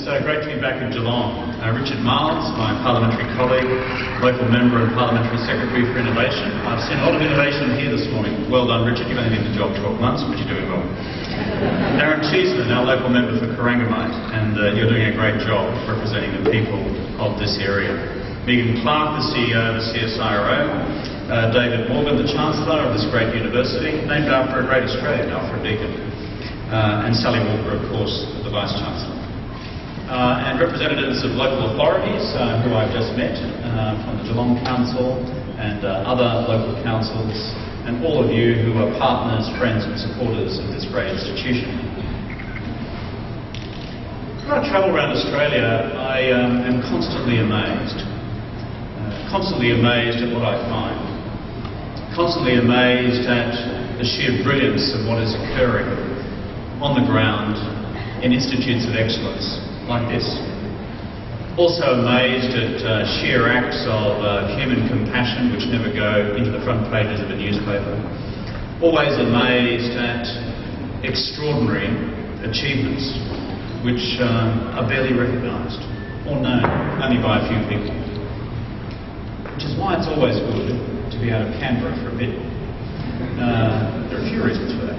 great to be back in Geelong. Richard Miles, my parliamentary colleague, local member and parliamentary secretary for innovation. I've seen a lot of innovation here this morning. Well done, Richard. You've only been in the job 12 months, but you're doing well. Aaron Cheeseman, our local member for Corangamite, and you're doing a great job representing the people of this area. Megan Clark, the CEO of the CSIRO. David Morgan, the Chancellor of this great university, named after a great Australian, Alfred Deakin. And Sally Walker, of course, the Vice-Chancellor. And representatives of local authorities who I've just met, from the Geelong Council and other local councils, and all of you who are partners, friends and supporters of this great institution. When I travel around Australia, I am constantly amazed at what I find, constantly amazed at the sheer brilliance of what is occurring on the ground in institutes of excellence like this. Also amazed at sheer acts of human compassion which never go into the front pages of a newspaper. Always amazed at extraordinary achievements which are barely recognised or known only by a few people. Which is why it's always good to be out of Canberra for a bit. There are a few reasons for that.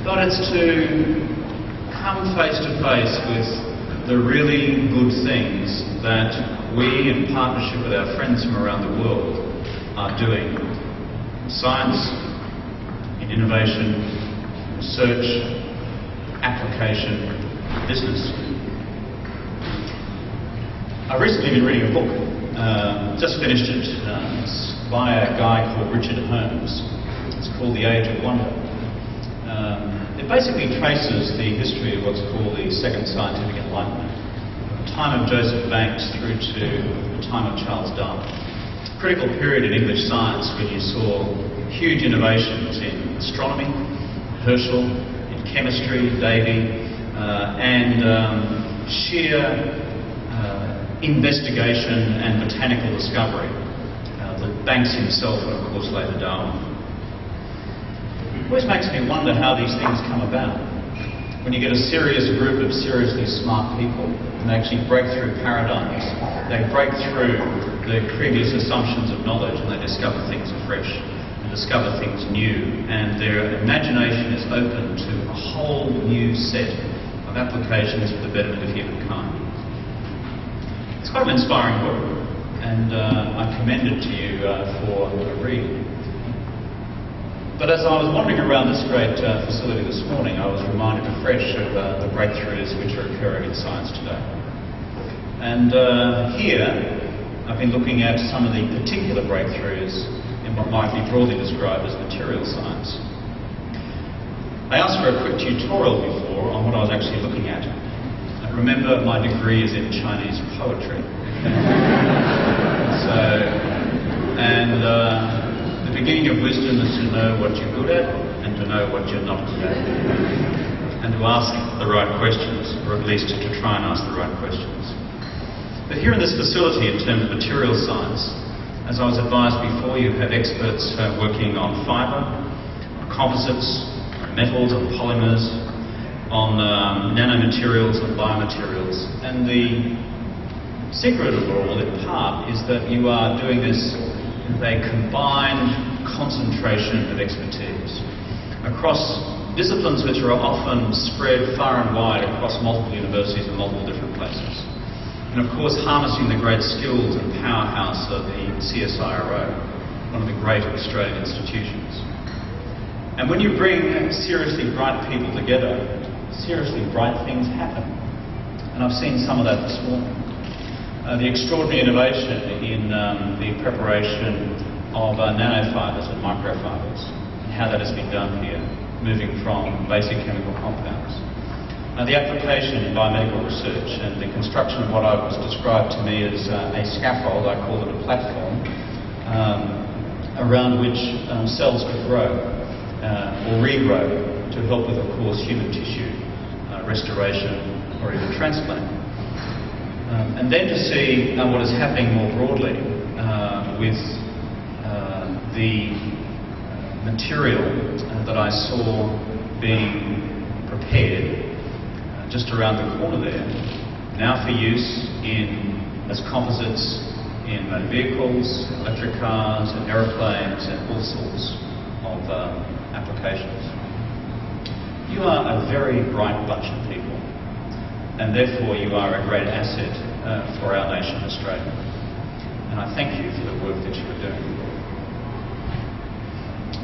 But it's to come face to face with the really good things that we, in partnership with our friends from around the world, are doing in science, in innovation, research, application, business. I've recently been reading a book, just finished it. It's by a guy called Richard Holmes. It's called The Age of Wonder. It basically traces the history of what's called the Second Scientific Enlightenment, the time of Joseph Banks through to the time of Charles Darwin. A critical period in English science when you saw huge innovations in astronomy, Herschel, in chemistry, Davy, and sheer investigation and botanical discovery that Banks himself and of course later Darwin. It always makes me wonder how these things come about. When you get a serious group of seriously smart people and they actually break through paradigms, they break through the previous assumptions of knowledge and they discover things afresh and discover things new, and their imagination is open to a whole new set of applications for the betterment of humankind. It's quite an inspiring book, and I commend it to you for a read. But as I was wandering around this great facility this morning, I was reminded afresh of the breakthroughs which are occurring in science today. And here, I've been looking at some of the particular breakthroughs in what might be broadly described as material science. I asked for a quick tutorial before on what I was actually looking at. Remember, my degree is in Chinese poetry. The beginning of wisdom is to know what you're good at and to know what you're not good at. And to ask the right questions, or at least to try and ask the right questions. But here in this facility, in terms of material science, as I was advised before, you have experts working on fibre, on composites, on metals, on polymers, on nanomaterials and biomaterials. And the secret of it all, in part, is that you are doing this with a combined concentration of expertise across disciplines which are often spread far and wide across multiple universities and multiple different places. And of course, harnessing the great skills and powerhouse of the CSIRO, one of the great Australian institutions. And when you bring seriously bright people together, seriously bright things happen. And I've seen some of that this morning. The extraordinary innovation in the preparation of nanofibres and microfibres, and how that has been done here, moving from basic chemical compounds. The application in biomedical research and the construction of what was described to me as a scaffold, I call it a platform, around which cells could grow or regrow to help with, of course, human tissue restoration or even transplant. And then to see what is happening more broadly with the material that I saw being prepared just around the corner there, now for use as composites in motor vehicles, electric cars, and aeroplanes, and all sorts of applications. You are a very bright bunch of people, and therefore you are a great asset for our nation, Australia. And I thank you for the work that you are doing.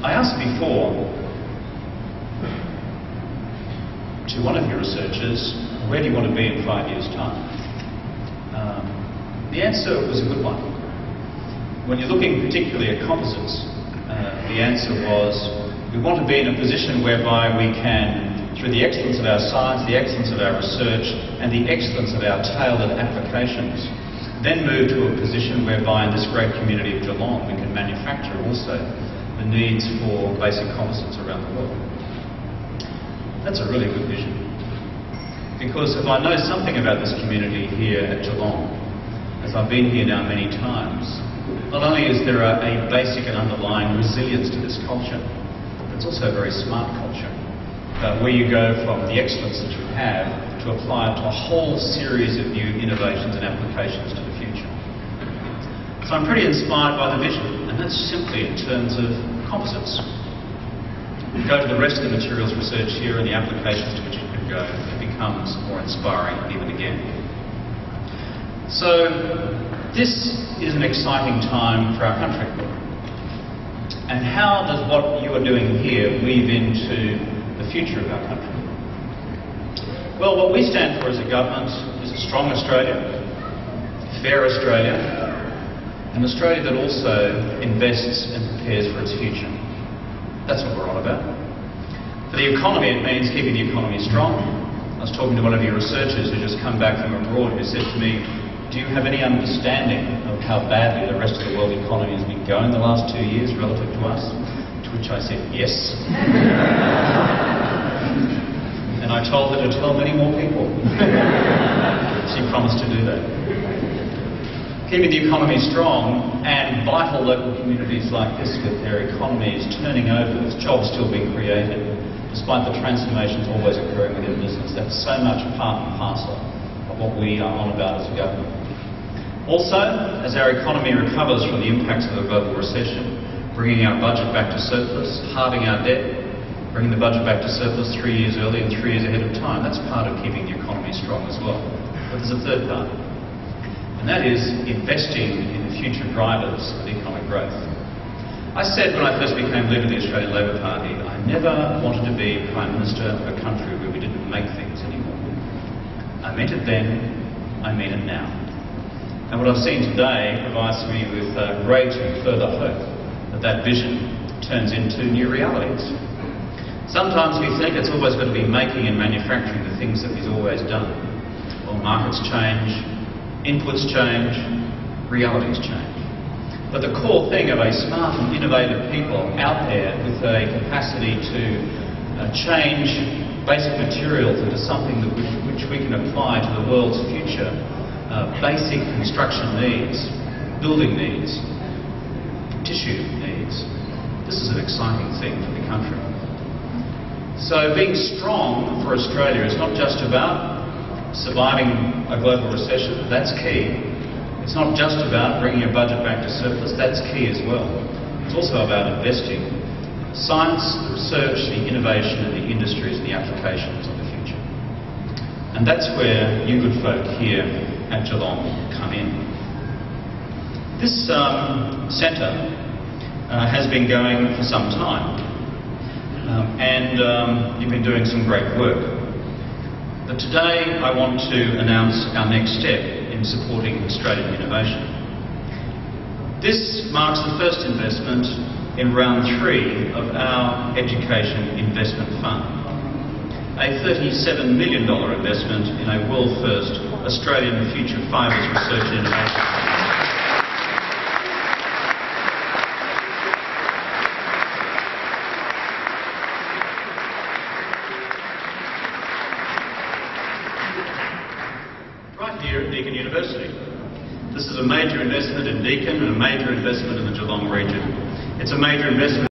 I asked before to one of your researchers, where do you want to be in 5 years' time? The answer was a good one. When you're looking particularly at composites, the answer was, we want to be in a position whereby we can, through the excellence of our science, the excellence of our research, and the excellence of our tailored applications, then move to a position whereby in this great community of Geelong we can manufacture also the needs for basic composites around the world. That's a really good vision. Because if I know something about this community here at Geelong, as I've been here now many times, not only is there a basic and underlying resilience to this culture, but it's also a very smart culture, where you go from the excellence that you have to apply it to a whole series of new innovations and applications to the future. So I'm pretty inspired by the vision, and that's simply in terms of composites. Go to the rest of the materials research here and the applications to which it can go, it becomes more inspiring even again. So this is an exciting time for our country. And how does what you are doing here weave into the future of our country? Well, what we stand for as a government is a strong Australia, fair Australia, an Australia that also invests and prepares for its future. That's what we're on about. For the economy, it means keeping the economy strong. I was talking to one of your researchers who just come back from abroad who said to me, do you have any understanding of how badly the rest of the world economy has been going the last 2 years relative to us? To which I said, yes. And I told her to tell many more people. She promised to do that. Keeping the economy strong and vital local communities like this with their economies turning over, with jobs still being created, despite the transformations always occurring within business. That's so much part and parcel of what we are on about as a government. Also, as our economy recovers from the impacts of the global recession, bringing our budget back to surplus, halving our debt, bringing the budget back to surplus 3 years early and 3 years ahead of time, that's part of keeping the economy strong as well. But there's a third part, and that is investing in the future drivers of economic growth. I said when I first became leader of the Australian Labor Party, I never wanted to be Prime Minister of a country where we didn't make things anymore. I meant it then, I mean it now. And what I've seen today provides me with great further hope that that vision turns into new realities. Sometimes we think it's always got to be making and manufacturing the things that we've always done. Well, markets change, inputs change, realities change. But the core thing of a smart and innovative people out there with a capacity to change basic materials into something that which we can apply to the world's future basic construction needs, building needs, tissue needs. This is an exciting thing for the country. So being strong for Australia is not just about surviving a global recession, that's key. It's not just about bringing a budget back to surplus, that's key as well. It's also about investing science, the research, the innovation and the industries and the applications of the future. And that's where you good folk here at Geelong come in. This centre has been going for some time and you've been doing some great work. But today I want to announce our next step in supporting Australian innovation. This marks the first investment in round 3 of our Education Investment Fund, a $37 million investment in a world-first Australian future fibres research and innovation. Right here at Deakin University. This is a major investment in Deakin and a major investment in the Geelong region. It's a major investment